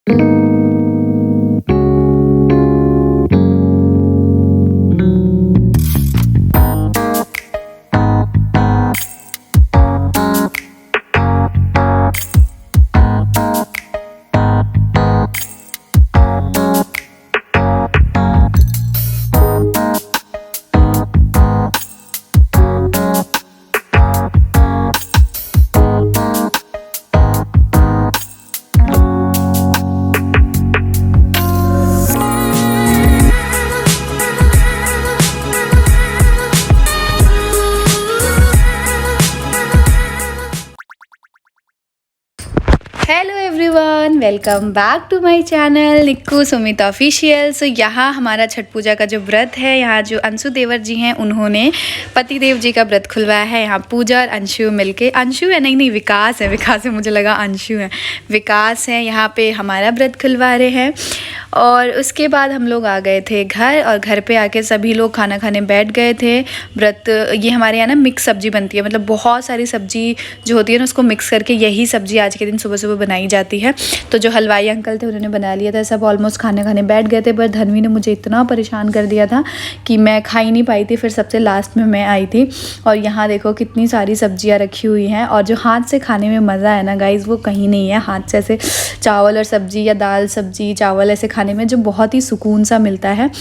Hello everyone, welcome back to my channel Nikku Sumit official. So यहाँ हमारा छठ पूजा का जो व्रत है, यहाँ जो अंशु देवर जी हैं उन्होंने पति देव जी का व्रत खुलवाया है। यहाँ पूजा और अंशु मिलके, अंशु है नहीं विकास है, विकास है, मुझे लगा अंशु है, विकास है। यहाँ पे हमारा व्रत खुलवा रहे हैं। और उसके बाद हम लोग आ गए थे घर, और घर पे आके सभी लोग खाना खाने बैठ गए थे। व्रत ये हमारे यहाँ ना मिक्स सब्जी बनती है, मतलब बहुत सारी सब्जी जो होती है ना उसको मिक्स करके यही सब्जी आज के दिन सुबह सुबह बनाई जाती है। तो जो हलवाई अंकल थे उन्होंने बना लिया था, सब ऑलमोस्ट खाने खाने बैठ गए थे। पर धनवी ने मुझे इतना परेशान कर दिया था कि मैं खा ही नहीं पाई थी, फिर सबसे लास्ट में मैं आई थी। और यहाँ देखो कितनी सारी सब्जियाँ रखी हुई हैं, और जो हाथ से खाने में मज़ा है ना गाइज़, वो कहीं नहीं है। हाथ से ऐसे चावल और सब्जी या दाल सब्जी चावल ऐसे खाने में जो बहुत ही सुकून सा मिलता है।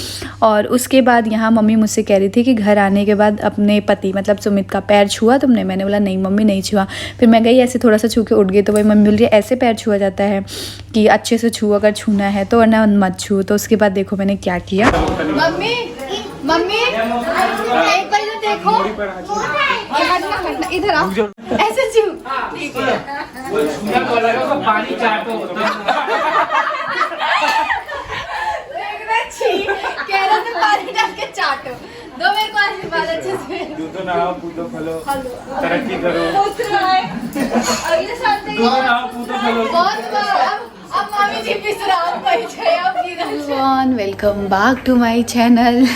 और उसके बाद यहाँ मम्मी मुझसे कह रही थी कि घर आने के बाद अपने पति मतलब सुमित का पैर छुआ तुमने? मैंने बोला नहीं मम्मी नहीं छुआ। फिर मैं गई ऐसे थोड़ा सा छू के उठ गई, तो भाई मम्मी बोल रही है ऐसे पैर छुआ जाता है कि अच्छे से छू, अगर छूना है तो, वरना मत छू। तो उसके बाद देखो मैंने क्या किया। मम्मी मम्मी एक बार इधर देखो, और हटना हटना, इधर आओ, ऐसे छू। ठीक है, पानी चाटो, कह रहा था पानी डाल के चाटो। दो मेरे को आशीर्वाद अच्छे से। जूतो नहाओ, कूदो, फलो, तरक्की करो। अगले साल से जूतो नहाओ, कूदो, फलो। बहुत अब मामी जी विश्राम कर गए। अब everyone, welcome back to my channel.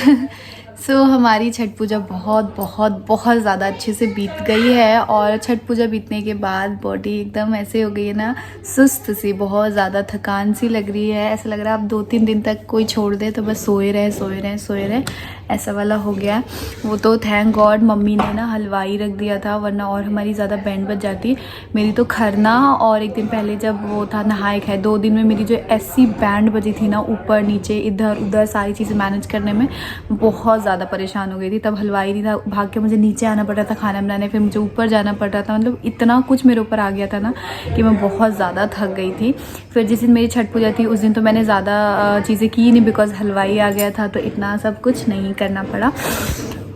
So हमारी छठ पूजा बहुत बहुत बहुत ज़्यादा अच्छे से बीत गई है। और छठ पूजा बीतने के बाद बॉडी एकदम ऐसे हो गई है ना, सुस्त सी, बहुत ज़्यादा थकान सी लग रही है। ऐसा लग रहा है अब 2-3 दिन तक कोई छोड़ दे तो बस सोए रहे सोए रहे सोए रहे, ऐसा वाला हो गया। वो तो थैंक गॉड मम्मी ने ना हलवाई रख दिया था, वरना और हमारी ज़्यादा बैंड बज जाती। मेरी तो खरना और एक दिन पहले जब वो था नहाए खाए, 2 दिन में मेरी जो ऐसी बैंड बजी थी ना, ऊपर नीचे इधर उधर सारी चीज़ें मैनेज करने में बहुत ज़्यादा परेशान हो गई थी। तब हलवाई नहीं था, भाग के मुझे नीचे आना पड़ रहा था खाना बनाने, फिर मुझे ऊपर जाना पड़ रहा था। मतलब इतना कुछ मेरे ऊपर आ गया था ना कि मैं बहुत ज़्यादा थक गई थी। फिर जिस दिन मेरी छठ पूजा थी उस दिन तो मैंने ज़्यादा चीज़ें की नहीं, बिकॉज हलवाई आ गया था, तो इतना सब कुछ नहीं करना पड़ा।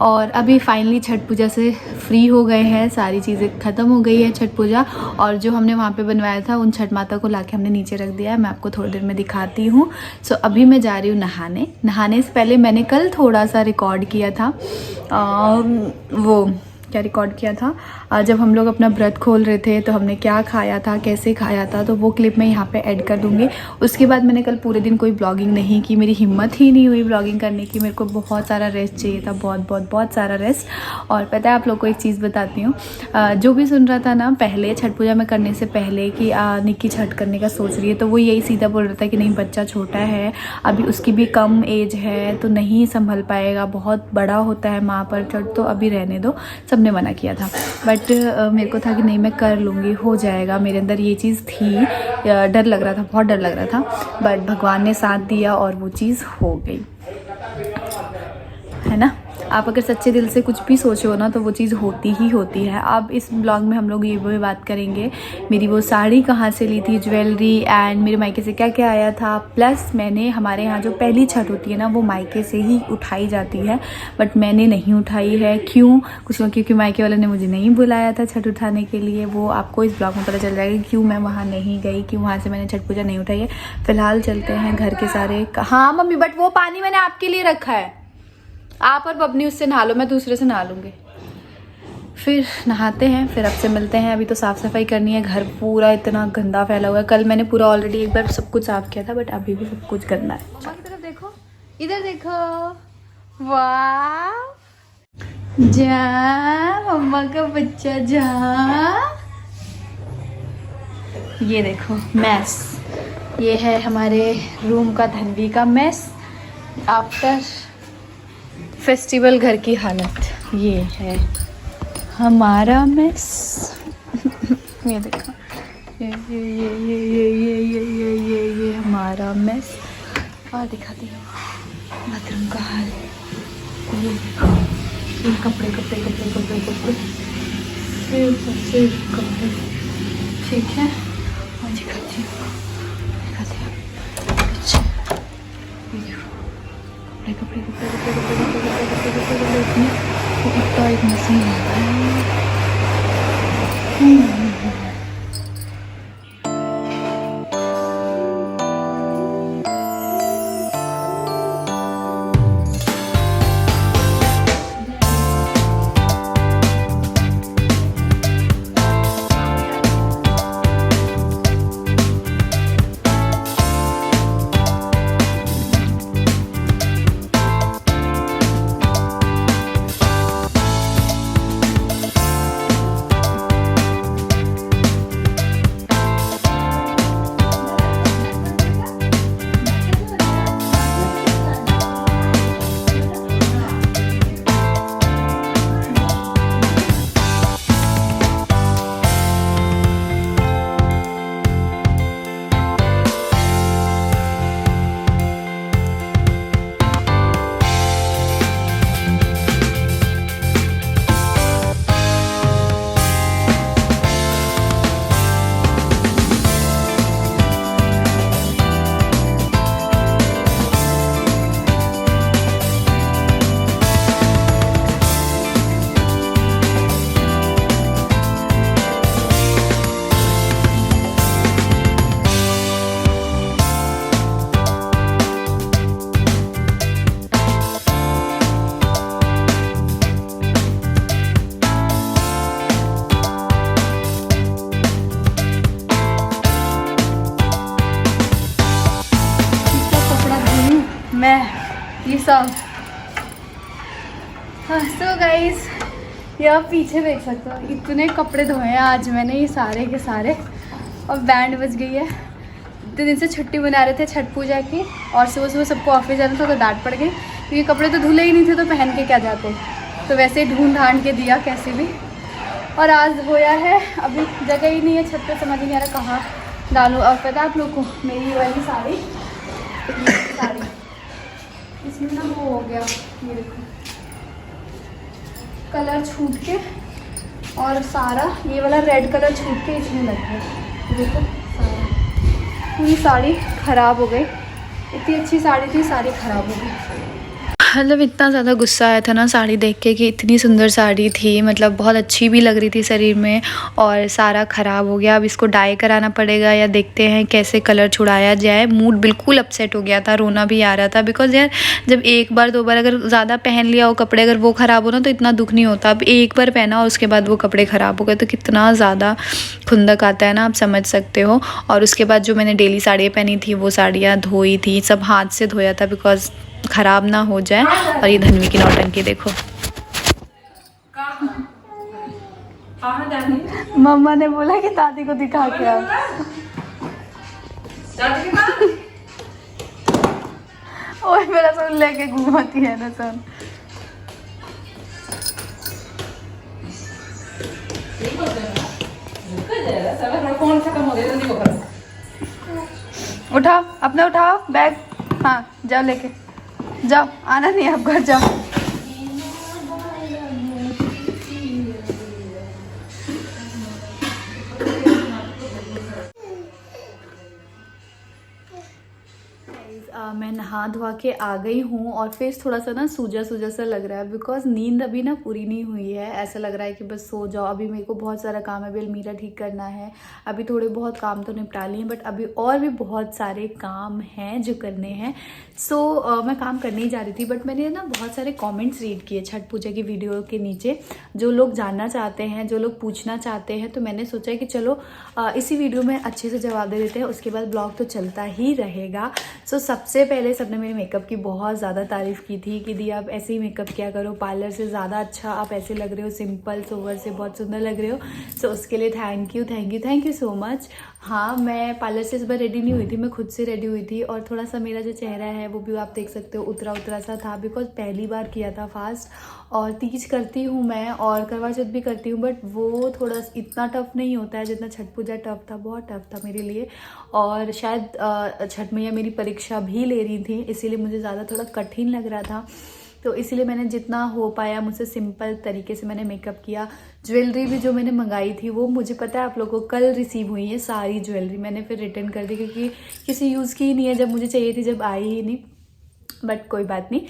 और अभी फाइनली छठ पूजा से फ्री हो गए हैं, सारी चीज़ें ख़त्म हो गई है छठ पूजा। और जो हमने वहाँ पे बनवाया था उन छठ माता को लाके हमने नीचे रख दिया है, मैं आपको थोड़ी देर में दिखाती हूँ। सो अभी मैं जा रही हूँ नहाने से पहले मैंने कल थोड़ा सा रिकॉर्ड किया था, वो क्या रिकॉर्ड किया था, जब हम लोग अपना व्रत खोल रहे थे तो हमने क्या खाया था, कैसे खाया था, तो वो क्लिप मैं यहाँ पे ऐड कर दूँगी। उसके बाद मैंने कल पूरे दिन कोई ब्लॉगिंग नहीं की, मेरी हिम्मत ही नहीं हुई ब्लॉगिंग करने की। मेरे को बहुत सारा रेस्ट चाहिए था, बहुत बहुत बहुत सारा रेस्ट। और पता है आप लोग को एक चीज़ बताती हूँ, जो भी सुन रहा था ना पहले छठ पूजा में करने से पहले कि निक्की छठ करने का सोच रही है, तो वो यही सीधा बोल रहा था कि नहीं बच्चा छोटा है, अभी उसकी भी कम एज है तो नहीं संभल पाएगा, बहुत बड़ा होता है माँ पर छठ, तो अभी रहने दो। सबने मना किया था, बट मेरे को था कि नहीं मैं कर लूँगी, हो जाएगा। मेरे अंदर ये चीज़ थी, डर लग रहा था, बहुत डर लग रहा था, बट भगवान ने साथ दिया और वो चीज़ हो गई, है ना। आप अगर सच्चे दिल से कुछ भी सोचे हो ना तो वो चीज़ होती ही होती है। अब इस ब्लॉग में हम लोग ये भी बात करेंगे, मेरी वो साड़ी कहाँ से ली थी, ज्वेलरी, एंड मेरे मायके से क्या क्या आया था। प्लस मैंने, हमारे यहाँ जो पहली छठ होती है ना वो मायके से ही उठाई जाती है, बट मैंने नहीं उठाई है। क्यों? कुछ लोग, क्योंकि मायके वाले ने मुझे नहीं बुलाया था छठ उठाने के लिए। वो आपको इस ब्लॉग में पता चल जाएगा क्यों मैं वहाँ नहीं गई, क्यों वहाँ से मैंने छठ पूजा नहीं उठाई है। फिलहाल चलते हैं घर के सारे। हाँ मम्मी, बट वो पानी मैंने आपके लिए रखा है, आप और बबनी उससे नहा लो, मैं दूसरे से नहा लूँगी। फिर नहाते हैं, फिर आपसे मिलते हैं। अभी तो साफ़ सफाई करनी है, घर पूरा इतना गंदा फैला हुआ है। कल मैंने पूरा ऑलरेडी एक बार सब कुछ साफ़ किया था, बट अभी भी सब कुछ गंदा है। मम्मा की तरफ देखो, इधर देखो, वाह, जा मम्मा का बच्चा जा। ये देखो मैस, ये है हमारे रूम का धनवी का मेस आफ्टर फेस्टिवल। घर की हालत ये है हमारा मेस। ये देखो, ये हमारा मेस। और दिखाती हूँ बाथरूम का हाल। ये देखो, ये कपड़े कपड़े कपड़े कपड़े कपड़े सिर्फ कपड़े, ठीक है। और दिखाती हूँ अच्छा, कपड़े कपड़े कपड़े कपड़े कपड़े कपड़े कपड़े कपड़े इतना एक मशीन है। मैं ये सब। हाँ सो गाइस, ये आप पीछे देख सकते हो, इतने कपड़े धोए हैं आज मैंने, ये सारे के सारे। और बैंड बज गई है। इतने दिन से छुट्टी बना रहे थे छठ पूजा की, और सुबह सुबह सबको ऑफिस जाना था तो डांट पड़ गई, क्योंकि कपड़े तो धुले ही नहीं थे तो पहन के क्या जाते। तो वैसे ही ढूंढ ढांड के दिया कैसे भी, और आज धोया है। अभी जगह ही नहीं है छत पे, समझ नहीं आ रहा कहाँ डालूँ। और पता आप लोग को मेरी वाली साड़ी इसमें ना वो हो गया, ये देखो कलर छूट के, और सारा ये वाला रेड कलर छूट के इसमें लग गया। देखो सारा, पूरी साड़ी ख़राब हो गई। इतनी अच्छी साड़ी थी, सारी ख़राब हो गई। मतलब इतना ज़्यादा गुस्सा आया था ना साड़ी देख के, कि इतनी सुंदर साड़ी थी, मतलब बहुत अच्छी भी लग रही थी शरीर में, और सारा ख़राब हो गया। अब इसको डाई कराना पड़ेगा, या देखते हैं कैसे कलर छुड़ाया जाए। मूड बिल्कुल अपसेट हो गया था, रोना भी आ रहा था, बिकॉज़ यार जब एक बार दो बार अगर ज़्यादा पहन लिया हो कपड़े, अगर वो ख़राब हो ना तो इतना दुख नहीं होता। अब एक बार पहना और उसके बाद वो कपड़े ख़राब हो गए तो कितना ज़्यादा खुंदक आता है ना, आप समझ सकते हो। और उसके बाद जो मैंने डेली साड़ियाँ पहनी थी वो साड़ियाँ धोई थी, सब हाथ से धोया था, बिकॉज़ ख़राब ना हो जाए। और ये धनवी की नौटंकी देखो। मम्मा ने बोला कि दादी को दिखा के आओ। ओए मेरा सोन लेके घूमती है ना सोन। उठाओ अपने, उठाओ बैग। हाँ जाओ लेके जाओ, आना नहीं आप, घर जाओ। मैं नहा धोआ के आ गई हूँ, और फेस थोड़ा सा ना सूजा सूजा सा लग रहा है, बिकॉज नींद अभी ना पूरी नहीं हुई है। ऐसा लग रहा है कि बस सो जाओ। अभी मेरे को बहुत सारा काम है, अभी अलमीरा ठीक करना है, अभी थोड़े बहुत काम तो निपटा लिए हैं, बट अभी और भी बहुत सारे काम हैं जो करने हैं। सो मैं काम करने ही जा रही थी, बट मैंने ना बहुत सारे कॉमेंट्स रीड किए छठ पूजा की वीडियो के नीचे, जो लोग जानना चाहते हैं, जो लोग पूछना चाहते हैं। तो मैंने सोचा कि चलो इसी वीडियो में अच्छे से जवाब दे देते हैं, उसके बाद ब्लॉग तो चलता ही रहेगा। सो सबसे पहले सबने मेरे मेकअप की बहुत ज़्यादा तारीफ़ की थी कि दी आप ऐसे ही मेकअप किया करो, पार्लर से ज़्यादा अच्छा आप ऐसे लग रहे हो, सिंपल सोवर से बहुत सुंदर लग रहे हो। सो उसके लिए थैंक यू सो मच। हाँ, मैं पार्लर से इस बार रेडी नहीं हुई थी, मैं खुद से रेडी हुई थी। और थोड़ा सा मेरा जो चेहरा है वो भी आप देख सकते हो उतरा उतरा सा था, बिकॉज पहली बार किया था फास्ट। और तीज करती हूँ मैं और करवा चौथ भी करती हूँ, बट वो थोड़ा इतना टफ नहीं होता है जितना छठ पूजा टफ था। बहुत टफ था मेरे लिए। और शायद छठ मैया मेरी परीक्षा भी ले रही थी, इसीलिए मुझे ज़्यादा थोड़ा कठिन लग रहा था। तो इसीलिए मैंने जितना हो पाया मुझसे सिंपल तरीके से मैंने मेकअप किया। ज्वेलरी भी जो मैंने मंगाई थी वो मुझे पता है आप लोगों को कल रिसीव हुई है सारी ज्वेलरी। मैंने फिर रिटर्न कर दी क्योंकि किसी यूज़ की ही नहीं है, जब मुझे चाहिए थी जब आई ही नहीं। बट कोई बात नहीं।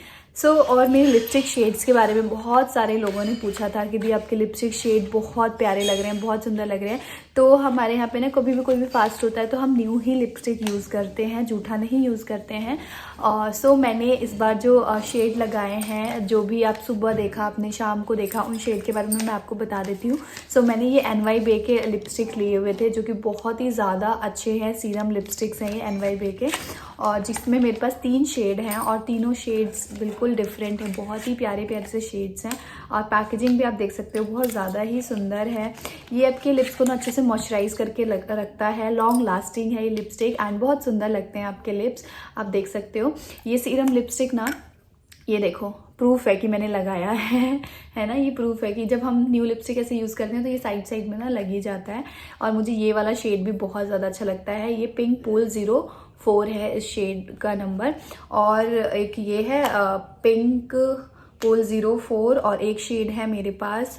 और मेरे लिपस्टिक शेड्स के बारे में बहुत सारे लोगों ने पूछा था कि दी आपके लिपस्टिक शेड बहुत प्यारे लग रहे हैं, बहुत सुंदर लग रहे हैं। तो हमारे यहाँ पे ना कभी भी कोई भी फास्ट होता है तो हम न्यू ही लिपस्टिक यूज़ करते हैं, जूठा नहीं यूज़ करते हैं। मैंने इस बार जो शेड लगाए हैं, जो भी आप सुबह देखा आपने शाम को देखा, उन शेड के बारे में मैं आपको बता देती हूँ। मैंने ये NYBE के लिपस्टिक लिए हुए थे जो कि बहुत ही ज़्यादा अच्छे हैं, सीरम लिपस्टिक्स हैं ये NYBE के, और जिसमें मेरे पास 3 शेड हैं और तीनों शेड्स बिल्कुल डिफरेंट हैं, बहुत ही प्यारे प्यारे से शेड्स हैं। और पैकेजिंग भी आप देख सकते हो बहुत ज़्यादा ही सुंदर है। ये आपके लिप्स को ना अच्छे से मॉइस्चराइज करके रखता है, लॉन्ग लास्टिंग है ये लिपस्टिक एंड बहुत सुंदर लगते हैं आपके लिप्स, आप देख सकते हो। ये सीरम लिपस्टिक ना, ये देखो प्रूफ है कि मैंने लगाया है ना, ये प्रूफ है कि जब हम न्यू लिपस्टिक ऐसे यूज़ करते हैं तो ये साइड साइड में ना लग ही जाता है। और मुझे ये वाला शेड भी बहुत ज़्यादा अच्छा लगता है। ये पिंक पूल 04 है इस शेड का नंबर, और एक ये है पिंक पूल 04, और एक शेड है मेरे पास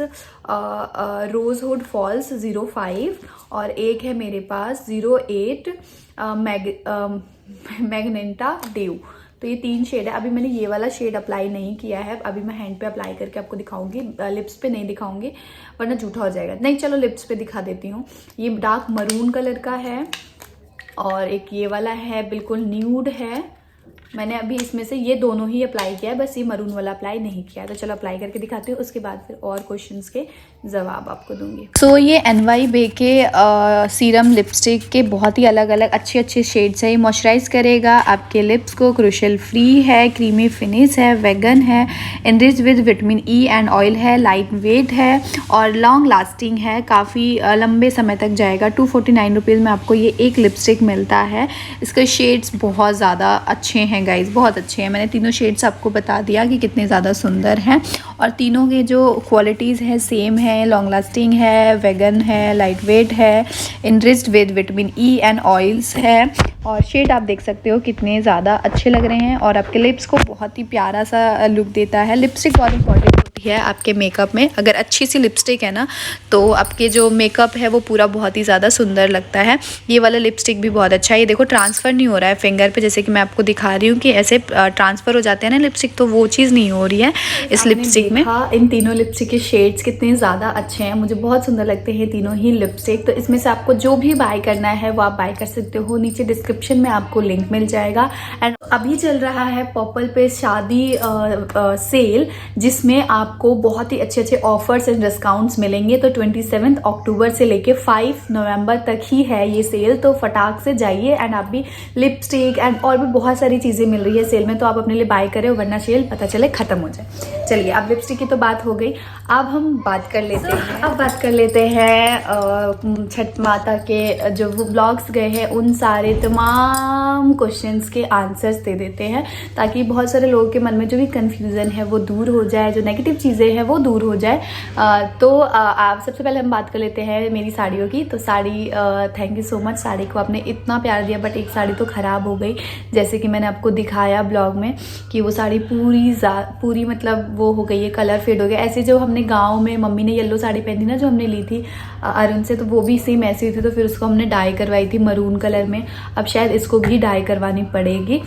रोजहुड फॉल्स 05, और एक है मेरे पास 08 मैग्नेटा ड्यू। तो ये 3 शेड है। अभी मैंने ये वाला शेड अप्लाई नहीं किया है, अभी मैं हैंड पे अप्लाई करके आपको दिखाऊंगी, लिप्स पे नहीं दिखाऊंगी वरना झूठा हो जाएगा। नहीं चलो लिप्स पे दिखा देती हूँ। ये डार्क मरून कलर का है, और एक ये वाला है बिल्कुल न्यूड है। मैंने अभी इसमें से ये दोनों ही अप्लाई किया है, बस ये मरून वाला अप्लाई नहीं किया। तो चलो अप्लाई करके दिखाती हूँ, उसके बाद फिर और क्वेश्चंस के जवाब आपको दूंगी। ये NYBE के सीरम लिपस्टिक के बहुत ही अलग अलग अच्छे अच्छे शेड्स है। ये मॉइस्चराइज करेगा आपके लिप्स को, क्रूशियल फ्री है, क्रीमी फिनिश है, वेगन है, enrich with vitamin E and oil है, लाइट वेट है और लॉन्ग लास्टिंग है, काफ़ी लंबे समय तक जाएगा। 249 रुपीज़ में आपको ये एक लिपस्टिक मिलता है। इसके शेड्स बहुत ज़्यादा अच्छे हैं गाइस, बहुत अच्छे हैं। मैंने तीनों शेड्स आपको बता दिया कि कितने ज़्यादा सुंदर हैं, और तीनों के जो क्वालिटीज़ हैं सेम है, लॉन्ग लास्टिंग है, वेगन है, लाइट वेट है, enriched with vitamin E and oils है, और शेड आप देख सकते हो कितने ज़्यादा अच्छे लग रहे हैं और आपके लिप्स को बहुत ही प्यारा सा लुक देता है। लिपस्टिक बहुत इंपॉर्टेंट होती है आपके मेकअप में। अगर अच्छी सी लिपस्टिक है ना तो आपके जो मेकअप है वो पूरा बहुत ही ज़्यादा सुंदर लगता है। ये वाला लिपस्टिक भी बहुत अच्छा है। ये देखो ट्रांसफ़र नहीं हो रहा है फिंगर पे, जैसे कि मैं आपको दिखा रही हूँ कि ऐसे ट्रांसफ़र हो जाते हैं ना लिपस्टिक, तो वो चीज़ नहीं हो रही है इस लिपस्टिक में। इन तीनों लिपस्टिक के शेड्स कितने ज़्यादा अच्छे हैं, मुझे बहुत सुंदर लगते हैं तीनों ही लिपस्टिक। तो इसमें से आपको जो भी बाय करना है वो आप बाय कर सकते हो, नीचे डिस्क्रिप्शन में आपको लिंक मिल जाएगा। एंड अभी चल रहा है पर्पल पे शादी सेल, जिसमें आपको बहुत ही अच्छे अच्छे ऑफर्स एंड डिस्काउंट्स मिलेंगे। तो 27 अक्टूबर से लेके 5 नवंबर तक ही है ये सेल, तो फटाक से जाइए एंड आप भी लिपस्टिक एंड और भी बहुत सारी चीज़ें मिल रही है सेल में, तो आप अपने लिए बाय करें वरना सेल पता चले ख़त्म हो जाए। चलिए अब लिपस्टिक की तो बात हो गई, अब हम बात कर लेते हैं छठ माता के जो व्लॉग्स गए हैं उन सारे तमाम क्वेश्चंस के आंसर्स दे देते हैं, ताकि बहुत सारे लोगों के मन में जो भी कंफ्यूजन है वो दूर हो जाए, जो नेगेटिव चीज़ें हैं वो दूर हो जाए। आप सबसे पहले हम बात कर लेते हैं मेरी साड़ियों की। तो sari thank you so much, sari को आपने इतना प्यार दिया, बट एक साड़ी तो ख़राब हो गई, जैसे कि मैंने आपको दिखाया ब्लॉग में कि वो साड़ी पूरी मतलब वो हो गई है, कलर फेड हो गया। ऐसे जो हमने गाँव में मम्मी ने येलो साड़ी पहनी ना जो हमने ली थी अरुण से, तो वो भी सेम ऐसी हुई थी, तो फिर उसको हमने डाई करवाई थी मरून कलर में। अब शायद इसको भी डाई करवानी पड़ेगी,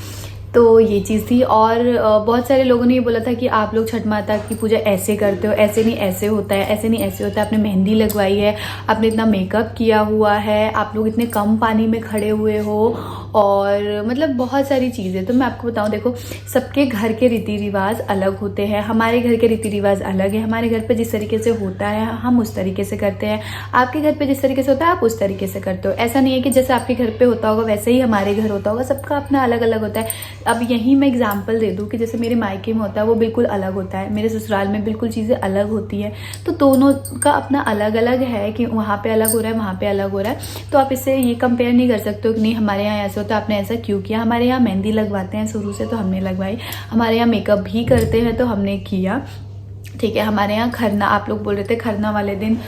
तो ये चीज़ थी। और बहुत सारे लोगों ने ये बोला था कि आप लोग छठ माता की पूजा ऐसे करते हो, ऐसे नहीं ऐसे होता है, ऐसे नहीं ऐसे होता है, आपने मेहंदी लगवाई है, आपने इतना मेकअप किया हुआ है, आप लोग इतने कम पानी में खड़े हुए हो और मतलब बहुत सारी चीज़ें। तो मैं आपको बताऊं, देखो सबके घर के रीति रिवाज अलग होते हैं, हमारे घर के रीति रिवाज अलग है। हमारे घर पे जिस तरीके से होता है हम उस तरीके से करते हैं, आपके घर पे जिस तरीके से होता है आप उस तरीके से करते हो। ऐसा नहीं है कि जैसे आपके घर पे होता होगा वैसे ही हमारे घर होता होगा, सबका अपना अलग अलग होता है। अब यहीं मैं एग्जाम्पल दे दूँ कि जैसे मेरे मायके में होता है वो बिल्कुल अलग होता है, मेरे ससुराल में बिल्कुल चीज़ें अलग होती है। तो दोनों का अपना अलग अलग है कि वहाँ पे अलग हो रहा है, वहाँ पे अलग हो रहा है। तो आप इससे ये कंपेयर नहीं कर सकते हो कि नहीं हमारे यहाँ ऐसा होता है, आपने ऐसा क्यों किया। हमारे यहाँ मेहंदी लगवाते हैं शुरू से तो हमने लगवाई, हमारे यहाँ मेकअप भी करते हैं तो हमने किया, ठीक है। हमारे यहाँ खरना, आप लोग बोल रहे थे खरना वाले दिन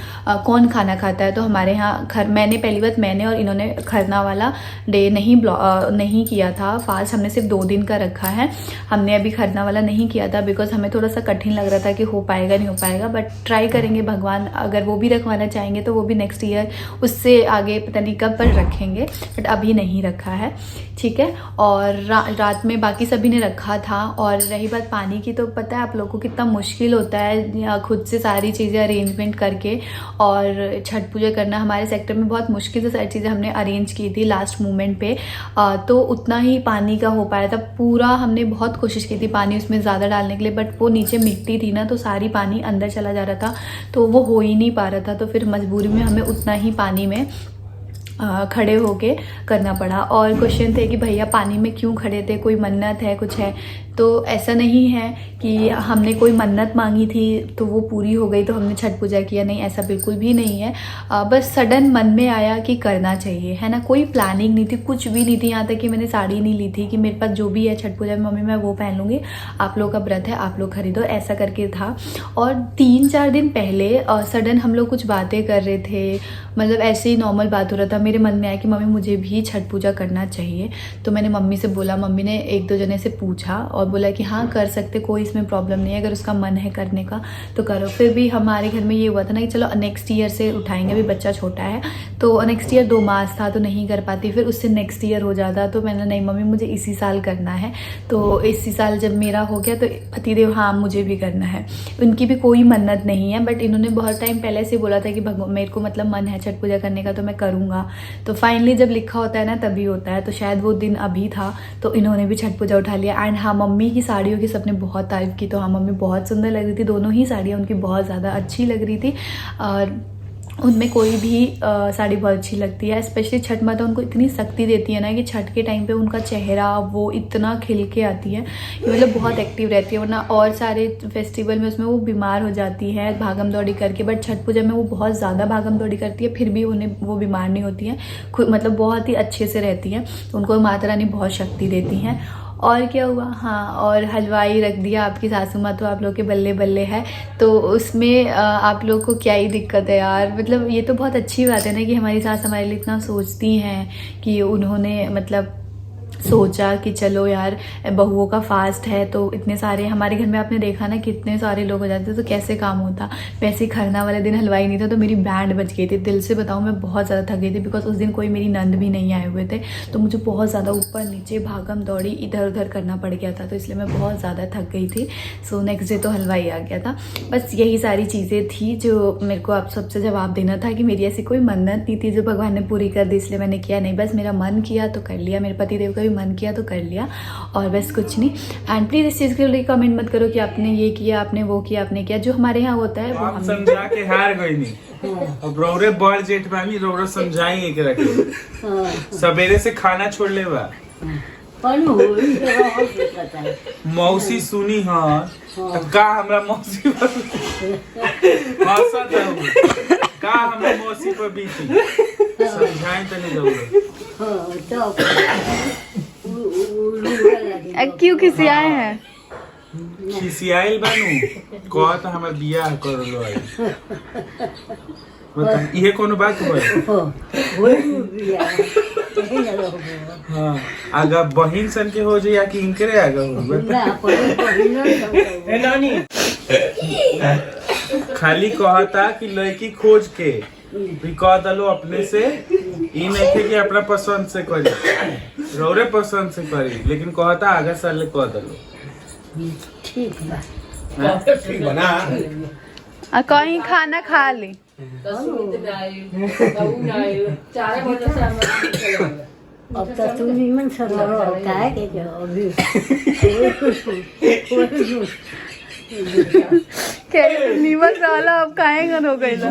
कौन खाना खाता है, तो हमारे यहाँ मैंने पहली बात मैंने और इन्होंने खरना वाला डे नहीं किया था फास्ट, हमने सिर्फ 2 दिन का रखा है। हमने अभी खरना वाला नहीं किया था बिकॉज हमें थोड़ा सा कठिन लग रहा था कि हो पाएगा नहीं हो पाएगा, बट ट्राई करेंगे। भगवान अगर वो भी रखवाना चाहेंगे तो वो भी नेक्स्ट ईयर, उससे आगे पता नहीं कब पर रखेंगे, बट अभी नहीं रखा है, ठीक है। और रात में बाकी सभी ने रखा था। और रही बात पानी की, तो पता है आप लोगों को कितना मुश्किल होता है खुद से सारी चीज़ें अरेंजमेंट करके और छठ पूजा करना। हमारे सेक्टर में बहुत मुश्किल से सारी चीज़ें हमने अरेंज की थी लास्ट मोमेंट पे, तो उतना ही पानी का हो पाया था। पूरा हमने बहुत कोशिश की थी पानी उसमें ज़्यादा डालने के लिए, बट वो नीचे मिट्टी थी ना तो सारी पानी अंदर चला जा रहा था, तो वो हो ही नहीं पा रहा था। तो फिर मजबूरी में हमें उतना ही पानी में खड़े होके करना पड़ा। और क्वेश्चन थे कि भैया पानी में क्यों खड़े थे, कोई मन्नत है, कुछ है? तो ऐसा नहीं है कि हमने कोई मन्नत मांगी थी तो वो पूरी हो गई तो हमने छठ पूजा किया, नहीं, ऐसा बिल्कुल भी नहीं है। बस सडन मन में आया कि करना चाहिए, है ना। कोई प्लानिंग नहीं थी, कुछ भी नहीं थी। यहाँ तक कि मैंने साड़ी नहीं ली थी कि मेरे पास जो भी है छठ पूजा में मम्मी मैं वो पहन लूँगी, आप लोग का व्रत है आप लोग खरीदो, ऐसा करके था। और 3-4 दिन पहले सडन हम लोग कुछ बातें कर रहे थे, मतलब ऐसे ही नॉर्मल बात हो रहा था। मेरे मन में आया कि मम्मी मुझे भी छठ पूजा करना चाहिए, तो मैंने मम्मी से बोला। मम्मी ने 1-2 जने से पूछा और बोला कि हाँ कर सकते, कोई इसमें प्रॉब्लम नहीं है, अगर उसका मन है करने का तो करो। फिर भी हमारे घर में ये हुआ था ना कि चलो नेक्स्ट ईयर से उठाएंगे, अभी बच्चा छोटा है तो नेक्स्ट ईयर 2 मास था तो नहीं कर पाती, फिर उससे नेक्स्ट ईयर हो जाता। तो मैंने नहीं मम्मी मुझे इसी साल करना है, तो इसी साल जब मेरा हो गया तो पतिदेव हाँ मुझे भी करना है। उनकी भी कोई मन्नत नहीं है, बट इन्होंने बहुत टाइम पहले से बोला था कि मेरे को मतलब मन है छठ पूजा करने का तो मैं करूँगा। तो फाइनली जब लिखा होता है ना तभी होता है, तो शायद वो दिन अभी था तो इन्होंने भी छठ पूजा उठा लिया। एंड हाँ मम्मी की साड़ियों की सबने बहुत तारीफ की, तो हाँ मम्मी बहुत सुंदर लग रही थी, दोनों ही साड़ियाँ उनकी बहुत ज़्यादा अच्छी लग रही थी। और उनमें कोई भी साड़ी बहुत अच्छी लगती है। स्पेशली छठ माता उनको इतनी शक्ति देती है ना कि छठ के टाइम पे उनका चेहरा वो इतना खिल के आती है कि मतलब बहुत एक्टिव रहती है। वरना और सारे फेस्टिवल में उसमें वो बीमार हो जाती है भागम दौड़ी करके, बट छठ पूजा में वो बहुत ज़्यादा भागम दौड़ी करती है, फिर भी उन्हें वो बीमार नहीं होती है, खुद मतलब बहुत ही अच्छे से रहती है। उनको माता रानी बहुत शक्ति देती हैं। और क्या हुआ, हाँ, और हलवाई रख दिया आपकी सासू माँ, तो आप लोग के बल्ले बल्ले है। तो उसमें आप लोग को क्या ही दिक्कत है यार, मतलब ये तो बहुत अच्छी बात है ना कि हमारी सास हमारे लिए इतना सोचती हैं कि उन्होंने मतलब सोचा कि चलो यार बहुओं का फास्ट है तो इतने सारे, हमारे घर में आपने देखा ना कितने सारे लोग हो जाते तो कैसे काम होता। वैसे ही खरना वाले दिन हलवाई नहीं था तो मेरी बैंड बज गई थी। दिल से बताऊँ मैं बहुत ज़्यादा थक गई थी बिकॉज उस दिन कोई मेरी नंद भी नहीं आए हुए थे, तो मुझे बहुत ज़्यादा ऊपर नीचे भागम दौड़ी इधर उधर करना पड़ गया था, तो इसलिए मैं बहुत ज़्यादा थक गई थी। सो नेक्स्ट डे तो हलवाई आ गया था। बस यही सारी चीज़ें थी जो मेरे को आप सबसे जवाब देना था कि मेरी ऐसी कोई मन्नत नहीं थी जो भगवान ने पूरी कर दी, इसलिए मैंने किया नहीं। बस मेरा मन किया तो कर लिया, मेरे पतिदेव का भी मन किया तो कर लिया, और बस कुछ नहीं। एंड प्लीज इस चीज के लिए कमेंट मत करो कि आपने ये किया, आपने वो किया, आपने किया। जो हमारे यहाँ होता है वो हम समझा के हार गई नहीं। अब रौरे बड़ जेठ मामी रौरे समझाएंगे के रखे सवेरे से खाना छोड़ ले बा मौसी सुनी हाँ का हमरा मौसी का हमरा मौसी पर बीती समझाएं तो नहीं दोगे। क्यों खिसियाए हैं? खिसियाइल बानू कह तो हमार बियाह कर लो आई मतलब ये कोनो बात हाँ आगा बहिन सन के हो जाए कि इनकरे आगा हो नानी खाली कहता कि लड़की खोज के भी कह दलो अपने से, ई नहीं थे कि अपना पसंद से करी, रौरे पसंद से करी, लेकिन कहता आगे साल ले कह दलो ठीक बना कहीं खाना खा ली अब तो तू निमन सरलो काय के जो अभी नीमन वाला अब खाएगा हो गई ना।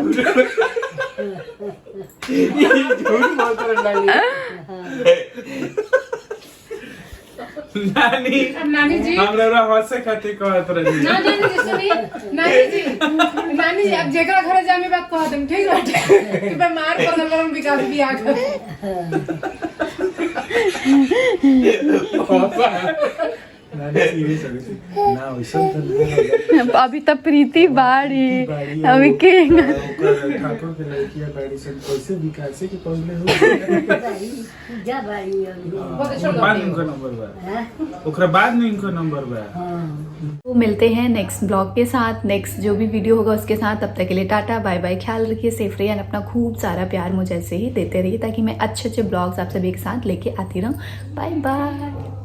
नानी नानी जी हम लोग हंसे खातिर कहत रही नानी जी सुनी नानी जी अब जेकरा घरे जामे बात कह देम ठीक बाटे कि बीमार पड़ल बरम विकास भी आ नानी सीरियस हो गई ना वैसा तो अभी तक प्रीति बाड़ी अभी के ठाकुर के लड़कियां बाड़ी सन कैसे विकास के पहले हो जा बारी अभी बाद इनका नंबर बा ओकरा बाद में इनका नंबर बा। तो मिलते हैं नेक्स्ट ब्लॉग के साथ, नेक्स्ट जो भी वीडियो होगा उसके साथ। तब तक के लिए टाटा बाय बाय, ख्याल रखिए, सेफ रहिए और अपना खूब सारा प्यार मुझे ऐसे ही देते रहिए ताकि मैं अच्छे अच्छे ब्लॉग्स आप सभी के साथ लेके आती रहूँ। Bye bye.